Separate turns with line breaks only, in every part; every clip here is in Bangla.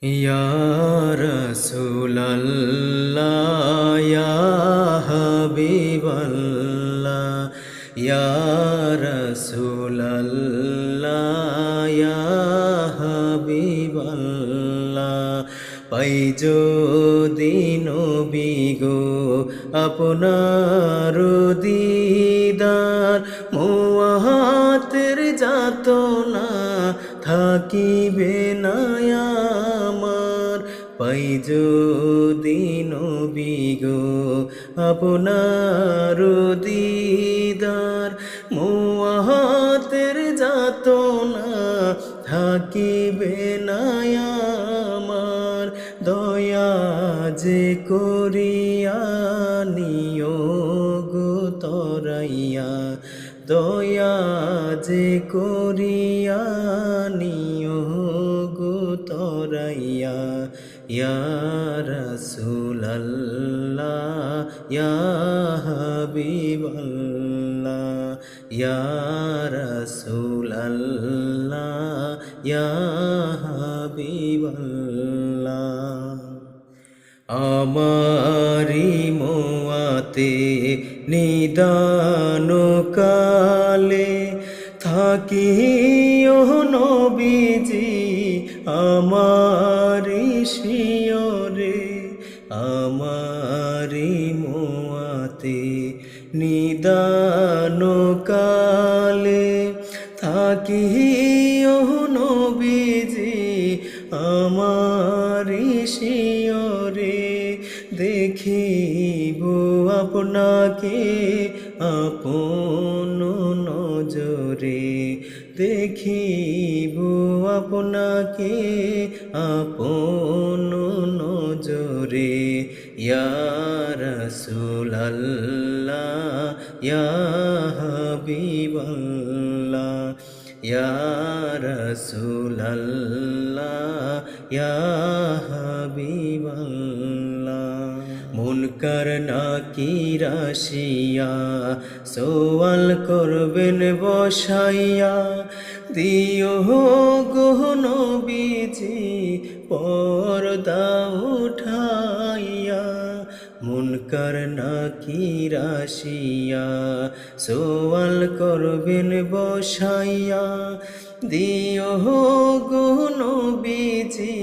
ইয়া রাসূলাল্লাহ ইয়া হাবিবাল্লাহ ইয়া রাসূলাল্লাহ ইয়া হাবিবাল্লাহ পাই যদি নবী গো আপনার দিদার মুআতের যাতনা থাকিবে না আমার পাই যদি নবী গো আপনার দিদার মুআতের যাতনা থাকিবে না আমার দয়া যে করিয়া নিও গো তরাইয়া দয়া যে করিয়া নিও গো তরাইয়া ইয়া রাসূলাল্লাহ ইয়া হাবিবাল্লাহ ইয়া রাসূলাল্লাহ ইয়া হাবিবাল্লাহ আমারি মোয়াতে নিদান কালে থাকিও নবীজি আমারি শিয়রে আমারি মোয়াতে নিদান কালে থাকিও নবীজি আমারি শিয়রে দেখিব আপনাকে আপন নজরে দেখিব আপনাকে আপন নজরে ইয়া রাসূলাল্লাহ ইয়া হাবিবাল্লাহ ইয়া রাসূলাল্লাহ ইয়া হাবিবাল্লাহ মুনকার নাকির আসিয়া সওয়াল করবেন বসাইয়া দিও গো নবীজি পর্দা উঠাইয়া মুনকার নাকির আসিয়া সওয়াল করবেন বসাইয়া দিও গো নবীজি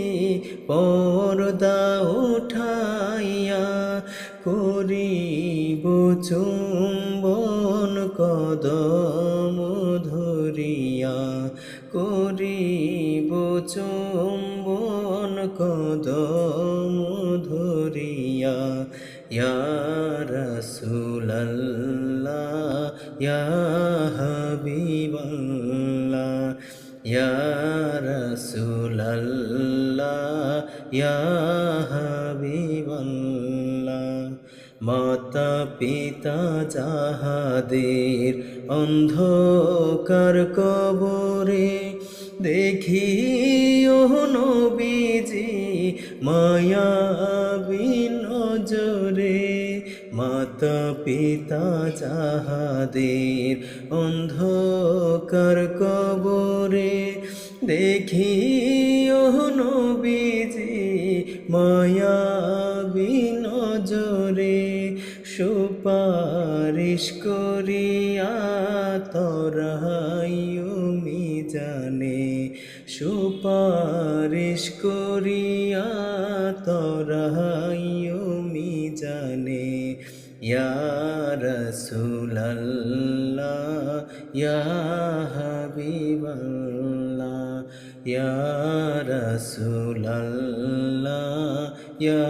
পর্দা উঠাইয়া করিব চুম্বন কদম ধরিয়া করিব চুম্বন কদম ধরিয়া ইয়া রাসূলাল্লাহ ইয়া হাবিবাল্লাহ ইয়া রাসূলাল্লাহ ইয়া হাবিবাল্লাহ মাতা পিতা যাহাদের অন্ধকার কবরে দেখিও নবীজি মায়াবী নজরে মাতা পিতা যাহাদের অন্ধকার কবরে দেখিও নবীজি মায়াবী নজরে সুপারিশ করিয়া তরাইও মিজানে সুপারিশ করিয়া তরাইও মিজানে ইয়া রাসূলাল্লাহ ইয়া হাবিবাল্লাহ ইয়া রাসূলাল্লাহ ইয়া